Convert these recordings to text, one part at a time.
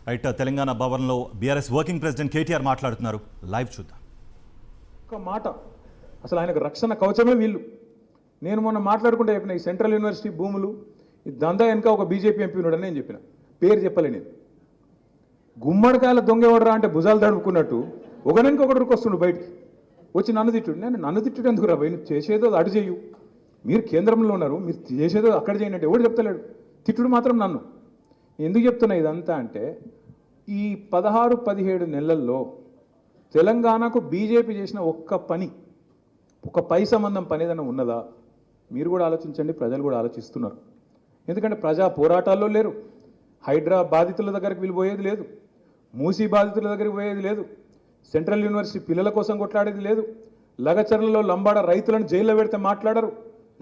Right, Telangana భవన్లో BRS working president KTR మాట్లాడుతున్నారు. Live చూద్దాం. ఒక మాట, అసలు ఆయనకు రక్షణ కవచమే వీళ్ళు. నేను మొన్న మాట్లాడుకుంటే చెప్పిన ఈ సెంట్రల్ యూనివర్సిటీ భూములు ఈ దందా వెనుక ఒక బీజేపీ ఎంపీ ఉన్నాడని నేను చెప్పిన, పేరు చెప్పలే నేను. గుమ్మడికాయల దొంగ ఎవడరా అంటే భుజాలు తడుపుకున్నట్టు ఒకరికి ఒకటి వస్తుండు బయటికి వచ్చి నన్ను తిట్టుడు. నేను నన్ను తిట్టుడు ఎందుకు రా భయ్, చేసేదో అటు చేయు, మీరు కేంద్రంలో ఉన్నారు, మీరు చేసేదో అక్కడ చేయండి అంటే ఎవడు చెప్తలేడు. తిట్టుడు మాత్రం నన్ను. ఎందుకు చెప్తున్నా ఇదంతా అంటే ఈ 16-17 నెలల్లో తెలంగాణకు బీజేపీ చేసిన ఒక్క పని, ఒక పై సంబంధం పని ఏదైనా ఉన్నదా? మీరు కూడా ఆలోచించండి, ప్రజలు కూడా ఆలోచిస్తున్నారు. ఎందుకంటే ప్రజా పోరాటాల్లో లేరు, హైడ్రా బాధితుల దగ్గరికి వీళ్ళు పోయేది లేదు, మూసీ బాధితుల దగ్గరికి పోయేది లేదు, సెంట్రల్ యూనివర్సిటీ పిల్లల కోసం కొట్లాడేది లేదు, లగచర్లలో లంబాడ రైతులను జైల్లో పెడితే మాట్లాడరు,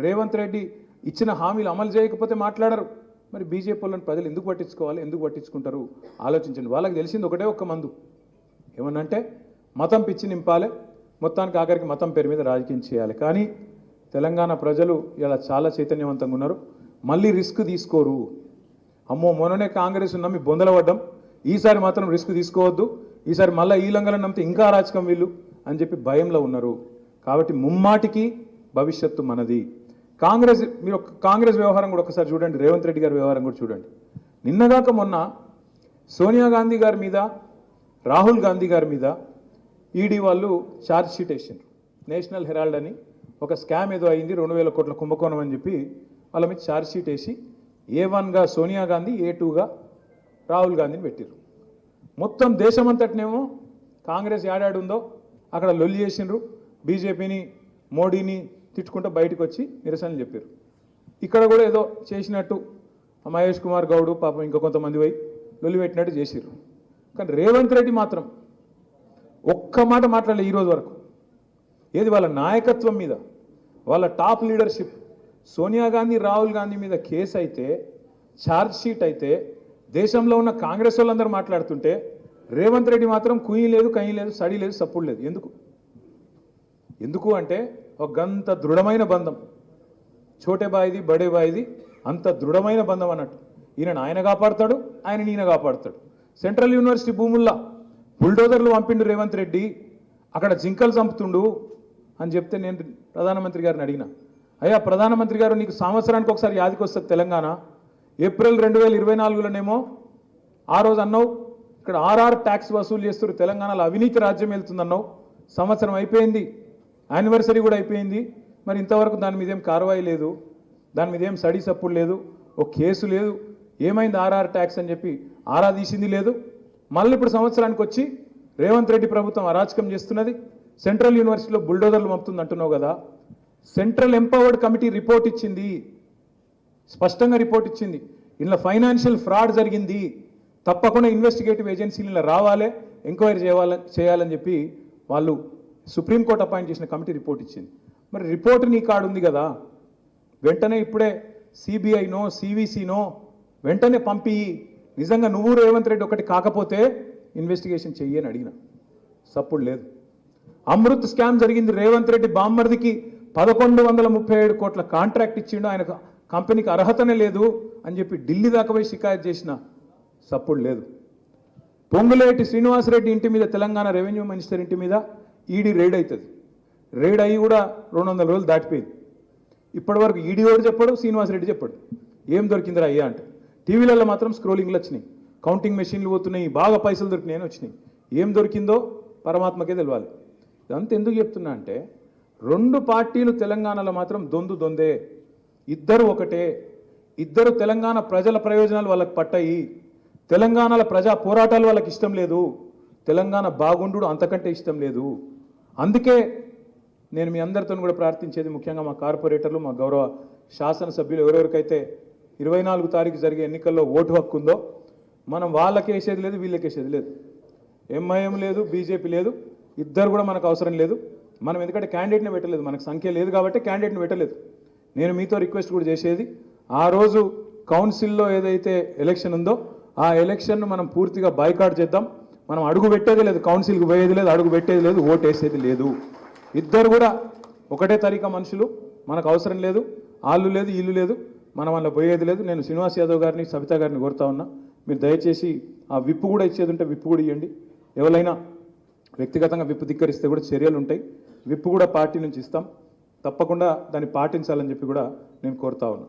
రేవంత్ రెడ్డి ఇచ్చిన హామీలు అమలు చేయకపోతే మాట్లాడరు. మరి బీజేపీ వాళ్ళని ప్రజలు ఎందుకు పట్టించుకోవాలి, ఎందుకు పట్టించుకుంటారు? ఆలోచించండి. వాళ్ళకి తెలిసింది ఒకటే ఒక్క మందు, ఏమన్నంటే మతం పిచ్చి నింపాలి, మొత్తానికి ఆఖరికి మతం పేరు మీద రాజకీయం చేయాలి. కానీ తెలంగాణ ప్రజలు ఇలా చాలా చైతన్యవంతంగా ఉన్నారు. మళ్ళీ రిస్క్ తీసుకోరు. అమ్మో మొన్ననే కాంగ్రెస్ నమ్మి బొందల పడ్డం, ఈసారి మాత్రం రిస్క్ తీసుకోవద్దు, ఈసారి మళ్ళీ ఈ లంగలను నమ్మితే ఇంకా రాజకం వీళ్ళు అని చెప్పి భయంలో ఉన్నారు. కాబట్టి ముమ్మాటికి భవిష్యత్తు మనది. మీరు కాంగ్రెస్ వ్యవహారం కూడా ఒకసారి చూడండి, రేవంత్ రెడ్డి గారి వ్యవహారం కూడా చూడండి. నిన్నగాక మొన్న సోనియా గాంధీ గారి మీద, రాహుల్ గాంధీ గారి మీద ఈడీ వాళ్ళు ఛార్జ్ షీట్ వేసిండ్రు. నేషనల్ హెరాల్డ్ అని ఒక స్కామ్ ఏదో అయింది, 2000 కోట్ల కుంభకోణం అని చెప్పి వాళ్ళ మీద ఛార్జ్ షీట్ వేసి A1గా సోనియా గాంధీ, A2గా రాహుల్ గాంధీని పెట్టిర్రు. మొత్తం దేశమంతటినేమో కాంగ్రెస్ ఏడాడుందో అక్కడ లొల్లి చేసిండ్రు, బీజేపీని మోడీని తిట్టుకుంటూ బయటకు వచ్చి నిరసనలు చెప్పారు. ఇక్కడ కూడా ఏదో చేసినట్టు మహేష్ కుమార్ గౌడ్ పాపం ఇంకా కొంతమంది పోయి లొల్లి పెట్టినట్టు చేసిర్రు. కానీ రేవంత్ రెడ్డి మాత్రం ఒక్క మాట మాట్లాడలే ఈరోజు వరకు. ఏది వాళ్ళ నాయకత్వం మీద, వాళ్ళ టాప్ లీడర్షిప్, సోనియా గాంధీ రాహుల్ గాంధీ మీద కేసు అయితే, ఛార్జ్ షీట్ అయితే, దేశంలో ఉన్న కాంగ్రెస్ వాళ్ళందరూ మాట్లాడుతుంటే రేవంత్ రెడ్డి మాత్రం కుయ్యి లేదు, కయ్యి లేదు, సడి లేదు, సప్పుడు లేదు. ఎందుకు అంటే ఒక గంత దృఢమైన బంధం, చోటే బాయిది బడే బాయిది, అంత దృఢమైన బంధం అన్నట్టు. ఆయన కాపాడుతాడు, ఈయన కాపాడుతాడు. సెంట్రల్ యూనివర్సిటీ భూముల్లో బుల్డోజర్లు పంపిండు రేవంత్ రెడ్డి, అక్కడ జింకలు చంపుతుండు అని చెప్తే నేను ప్రధానమంత్రి గారిని అడిగిన, అయ్యా ప్రధానమంత్రి గారు, నీకు సంవత్సరానికి ఒకసారి యాదికి వస్తుంది తెలంగాణ. ఏప్రిల్ 2024లోనేమో ఆ రోజు అన్నావు ఇక్కడ RR ట్యాక్స్ వసూలు చేస్తారు, తెలంగాణలో అవినీతి రాజ్యం వెళ్తుందన్నావు. సంవత్సరం అయిపోయింది, యానివర్సరీ కూడా అయిపోయింది, మరి ఇంతవరకు దాని మీద ఏం కార్వాయి లేదు, దాని మీద ఏం స్టడీ సపోర్ట్ లేదు, ఒక కేసు లేదు. ఏమైంది RR ట్యాక్స్ అని చెప్పి ఆరా తీసింది లేదు. మళ్ళీ ఇప్పుడు సంవత్సరానికి వచ్చి రేవంత్ రెడ్డి ప్రభుత్వం అరాచకం చేస్తున్నది, సెంట్రల్ యూనివర్సిటీలో బుల్డోజర్లు పంపుతుంది అంటున్నావు కదా. సెంట్రల్ ఎంపవర్డ్ కమిటీ రిపోర్ట్ ఇచ్చింది, స్పష్టంగా రిపోర్ట్ ఇచ్చింది, ఇందులో ఫైనాన్షియల్ ఫ్రాడ్ జరిగింది, తప్పకుండా ఇన్వెస్టిగేటివ్ ఏజెన్సీలు ఇలా రావాలి, ఎంక్వైరీ చేయాలని చెప్పి వాళ్ళు సుప్రీంకోర్టు అపాయింట్ చేసిన కమిటీ రిపోర్ట్ ఇచ్చింది. మరి రిపోర్ట్ నీ కాడు ఉంది కదా, వెంటనే ఇప్పుడే CBIనో CVCనో వెంటనే పంపి, నిజంగా నువ్వు రేవంత్ రెడ్డి ఒకటి కాకపోతే ఇన్వెస్టిగేషన్ చెయ్యని అడిగిన, సప్పుడు లేదు. అమృత్ స్కామ్ జరిగింది, రేవంత్ రెడ్డి బామ్మర్దికి 1137 కోట్ల కాంట్రాక్ట్ ఇచ్చిండు, ఆయన కంపెనీకి అర్హతనే లేదు అని చెప్పి ఢిల్లీ దాకా పోయి షికాయత్ చేసిన, సప్పుడు లేదు. పొంగులేటి శ్రీనివాసరెడ్డి ఇంటి మీద, తెలంగాణ రెవెన్యూ మినిస్టర్ ఇంటి మీద ఈడీ రైడ్ అవుతుంది. రైడ్ అయ్యి కూడా 200 రోజులు దాటిపోయింది. ఇప్పటి వరకు ఈడీ కూడా చెప్పాడు, శ్రీనివాసరెడ్డి చెప్పాడు ఏం దొరికిందిరా అయ్యా అంటే. టీవీలలో మాత్రం స్క్రోలింగ్లు వచ్చినాయి, కౌంటింగ్ మెషిన్లు పోతున్నాయి, బాగా పైసలు దొరికినాయని వచ్చినాయి. ఏం దొరికిందో పరమాత్మకే తెలియాలి. ఇదంతా ఎందుకు చెప్తున్నా అంటే, 2 పార్టీలు తెలంగాణలో మాత్రం దొందే, ఇద్దరు ఒకటే, ఇద్దరు తెలంగాణ ప్రజల ప్రయోజనాలు వాళ్ళకి పట్టాయి, తెలంగాణలో ప్రజా పోరాటాలు వాళ్ళకి ఇష్టం లేదు, తెలంగాణ బాగుండు అంతకంటే ఇష్టం లేదు. అందుకే నేను మీ అందరితో కూడా ప్రార్థించేది, ముఖ్యంగా మా కార్పొరేటర్లు, మా గౌరవ శాసనసభ్యులు, ఎవరెవరికైతే 24 తారీఖు జరిగే ఎన్నికల్లో ఓటు హక్కు ఉందో, మనం వాళ్ళకి వేసేది లేదు, వీళ్ళకి వేసేది లేదు, MIM లేదు, బీజేపీ లేదు, ఇద్దరు కూడా మనకు అవసరం లేదు. మనం ఎందుకంటే క్యాండిడేట్ని పెట్టలేదు, మనకు సంఖ్య లేదు కాబట్టి క్యాండిడేట్ని పెట్టలేదు. నేను మీతో రిక్వెస్ట్ కూడా చేసేది, ఆ రోజు కౌన్సిల్లో ఏదైతే ఎలక్షన్ ఉందో ఆ ఎలక్షన్ను మనం పూర్తిగా బాయ్కాట్ చేద్దాం. మనం అడుగు పెట్టేది లేదు, కౌన్సిల్కి పోయేది లేదు, అడుగు పెట్టేది లేదు, ఓటు వేసేది లేదు. ఇద్దరు కూడా ఒకటే తరీకా మనుషులు, మనకు అవసరం లేదు, వాళ్ళు లేదు, ఇల్లు లేదు, మనం అందులో పోయేది లేదు. నేను శ్రీనివాస్ యాదవ్ గారిని, సబితా గారిని కోరుతా ఉన్నా, మీరు దయచేసి ఆ విప్పు కూడా ఇచ్చేది ఉంటే విప్పు కూడా ఇవ్వండి. ఎవరైనా వ్యక్తిగతంగా విప్పు ధిక్కరిస్తే కూడా చర్యలు ఉంటాయి. విప్పు కూడా పార్టీ నుంచి ఇస్తాం. తప్పకుండా దాన్ని పాటించాలని చెప్పి కూడా నేను కోరుతా ఉన్నాను.